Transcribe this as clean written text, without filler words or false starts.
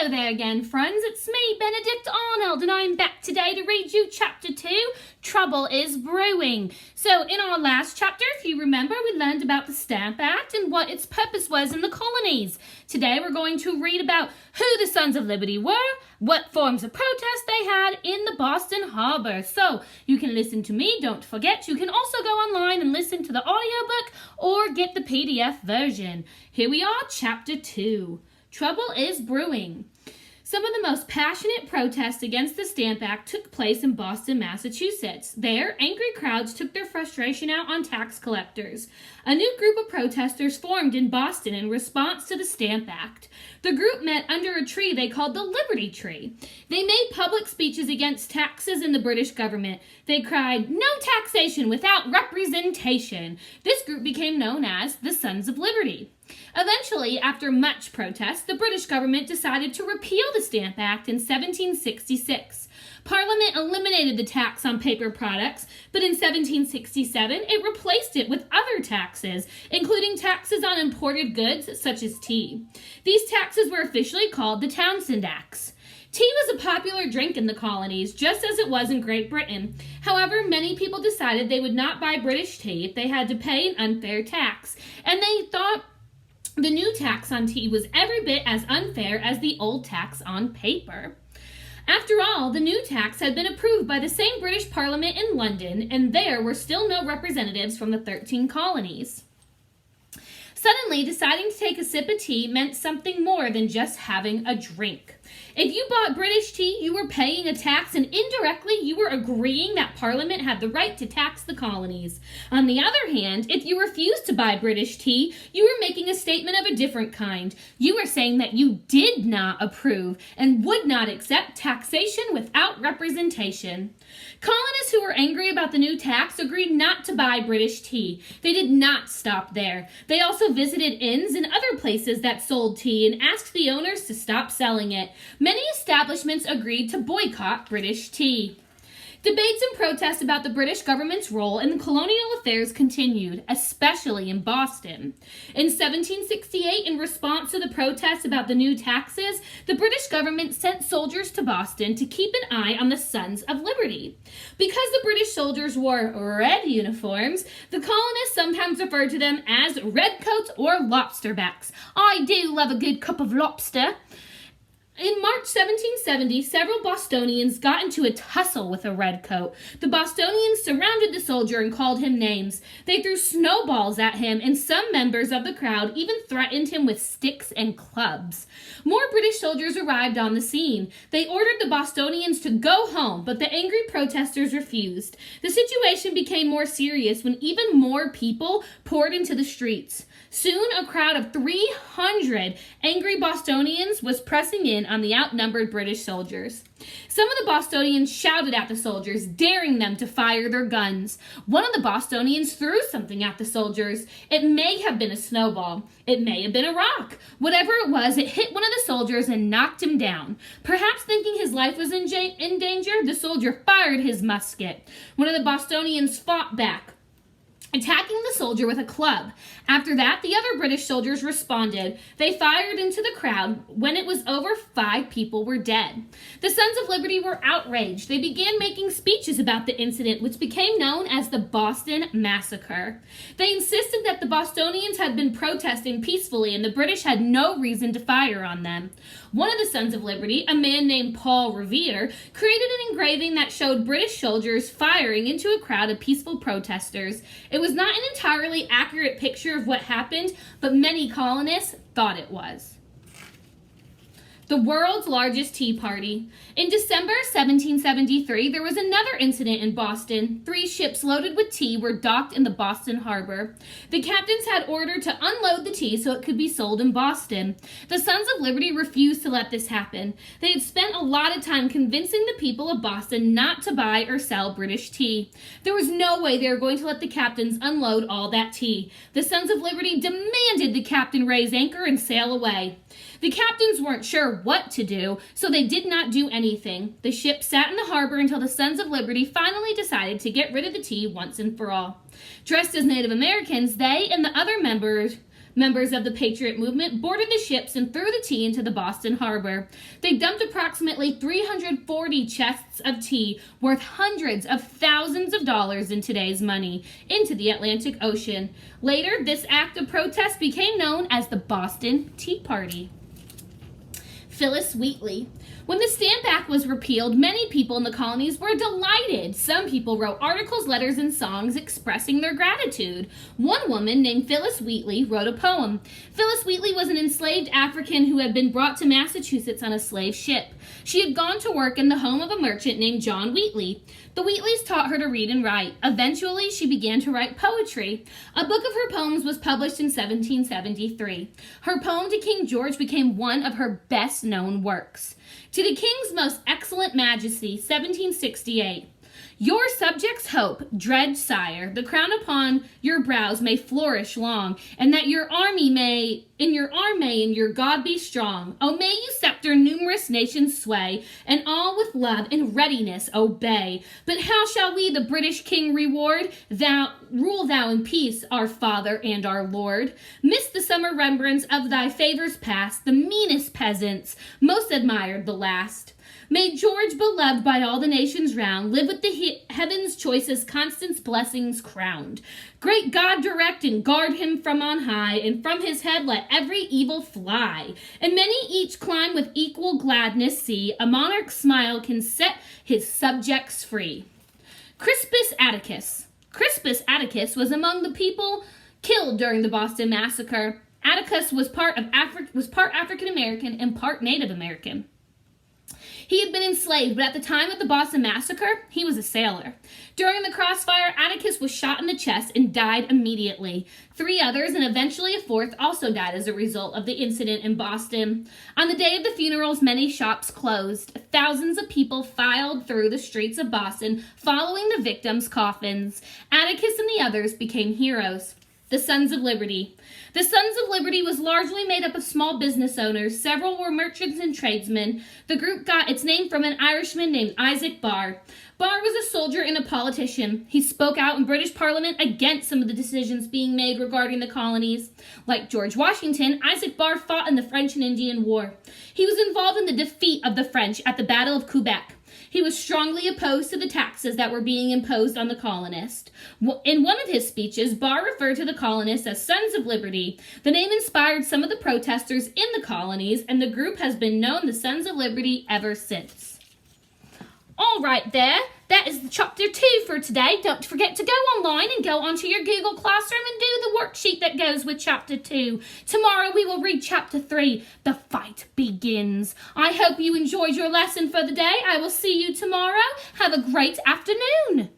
Hello there again, friends. It's me, Benedict Arnold, and I'm back today to read you Chapter 2, Trouble is Brewing. So, in our last chapter, if you remember, we learned about the Stamp Act and what its purpose was in the colonies. Today, we're going to read about who the Sons of Liberty were, what forms of protest they had in the Boston Harbor. So, you can listen to me. Don't forget, you can also go online and listen to the audiobook or get the PDF version. Here we are, Chapter 2. Trouble is brewing. Some of the most passionate protests against the Stamp Act took place in Boston, Massachusetts. There, angry crowds took their frustration out on tax collectors. A new group of protesters formed in Boston in response to the Stamp Act. The group met under a tree they called the Liberty Tree. They made public speeches against taxes and the British government. They cried, "No taxation without representation." This group became known as the Sons of Liberty. Eventually, after much protest, the British government decided to repeal the Stamp Act in 1766. Parliament eliminated the tax on paper products, but in 1767, it replaced it with other taxes, including taxes on imported goods such as tea. These taxes were officially called the Townshend Acts. Tea was a popular drink in the colonies, just as it was in Great Britain. However, many people decided they would not buy British tea if they had to pay an unfair tax, and they thought the new tax on tea was every bit as unfair as the old tax on paper. After all, the new tax had been approved by the same British Parliament in London, and there were still no representatives from the 13 colonies. Suddenly, deciding to take a sip of tea meant something more than just having a drink. If you bought British tea, you were paying a tax, and indirectly you were agreeing that Parliament had the right to tax the colonies. On the other hand, if you refused to buy British tea, you were making a statement of a different kind. You were saying that you did not approve and would not accept taxation without representation. Colonists who were angry about the new tax agreed not to buy British tea. They did not stop there. They also visited inns and other places that sold tea and asked the owners to stop selling it. Many establishments agreed to boycott British tea. Debates and protests about the British government's role in colonial affairs continued, especially in Boston. In 1768, in response to the protests about the new taxes, the British government sent soldiers to Boston to keep an eye on the Sons of Liberty. Because the British soldiers wore red uniforms, the colonists sometimes referred to them as redcoats or lobsterbacks. I do love a good cup of lobster. In March 1770, several Bostonians got into a tussle with a redcoat. The Bostonians surrounded the soldier and called him names. They threw snowballs at him, and some members of the crowd even threatened him with sticks and clubs. More British soldiers arrived on the scene. They ordered the Bostonians to go home, but the angry protesters refused. The situation became more serious when even more people poured into the streets. Soon, a crowd of 300 angry Bostonians was pressing in on the outnumbered British soldiers. Some of the Bostonians shouted at the soldiers, daring them to fire their guns. One of the Bostonians threw something at the soldiers. It may have been a snowball. It may have been a rock. Whatever it was, it hit one of the soldiers and knocked him down. Perhaps thinking his life was in danger, the soldier fired his musket. One of the Bostonians fought back, attacking the soldier with a club. After that, the other British soldiers responded. They fired into the crowd. When it was over, 5 people were dead. The Sons of Liberty were outraged. They began making speeches about the incident, which became known as the Boston Massacre. They insisted that the Bostonians had been protesting peacefully and the British had no reason to fire on them. One of the Sons of Liberty, a man named Paul Revere, created an engraving that showed British soldiers firing into a crowd of peaceful protesters. It was not an entirely accurate picture of what happened, but many colonists thought it was. The world's largest tea party. In December 1773, there was another incident in Boston. 3 ships loaded with tea were docked in the Boston harbor. The captains had ordered to unload the tea so it could be sold in Boston. The Sons of Liberty refused to let this happen. They had spent a lot of time convincing the people of Boston not to buy or sell British tea. There was no way they were going to let the captains unload all that tea. The Sons of Liberty demanded the captain raise anchor and sail away. The captains weren't sure what to do, so they did not do anything. The ship sat in the harbor until the Sons of Liberty finally decided to get rid of the tea once and for all. Dressed as Native Americans, they and the other members Members of the Patriot movement boarded the ships and threw the tea into the Boston harbor. They dumped approximately 340 chests of tea worth hundreds of thousands of dollars in today's money into the Atlantic Ocean. Later, this act of protest became known as the Boston Tea Party. Phyllis Wheatley. When the Stamp Act was repealed, many people in the colonies were delighted. Some people wrote articles, letters, and songs expressing their gratitude. One woman named Phyllis Wheatley wrote a poem. Phyllis Wheatley was an enslaved African who had been brought to Massachusetts on a slave ship. She had gone to work in the home of a merchant named John Wheatley. The Wheatleys taught her to read and write. Eventually, she began to write poetry. A book of her poems was published in 1773. Her poem to King George became one of her best-known works. To the King's Most Excellent Majesty, 1768. Your subjects hope, dread sire, the crown upon your brows may flourish long, and that your army may, in your God be strong. O may you scepter numerous nations sway, and all with love and readiness obey. But how shall we the British King reward? Rule thou in peace, our Father and our Lord. Miss the summer remembrance of thy favors past, the meanest peasants, most admired the last. May George, beloved by all the nations round, live with the heaven's choicest Constance blessings crowned. Great God direct and guard him from on high, and from his head let every evil fly. And many each climb with equal gladness see, a monarch's smile can set his subjects free. Crispus Attucks. Crispus Attucks was among the people killed during the Boston Massacre. Attucks was part African American and part Native American. He had been enslaved, but at the time of the Boston Massacre, he was a sailor. During the crossfire, Attucks was shot in the chest and died immediately. 3 others, and eventually a 4th, also died as a result of the incident in Boston. On the day of the funerals, many shops closed. Thousands of people filed through the streets of Boston, following the victims' coffins. Attucks and the others became heroes. The Sons of Liberty. The Sons of Liberty was largely made up of small business owners. Several were merchants and tradesmen. The group got its name from an Irishman named Isaac Barr. Barr was a soldier and a politician. He spoke out in British Parliament against some of the decisions being made regarding the colonies. Like George Washington, Isaac Barr fought in the French and Indian War. He was involved in the defeat of the French at the Battle of Quebec. He was strongly opposed to the taxes that were being imposed on the colonists. In one of his speeches, Barr referred to the colonists as Sons of Liberty. The name inspired some of the protesters in the colonies, and the group has been known the Sons of Liberty ever since. All right there, that is chapter 2 for today. Don't forget to go online and go onto your Google Classroom and do the worksheet that goes with chapter 2. Tomorrow we will read chapter 3, The Fight Begins. I hope you enjoyed your lesson for the day. I will see you tomorrow. Have a great afternoon.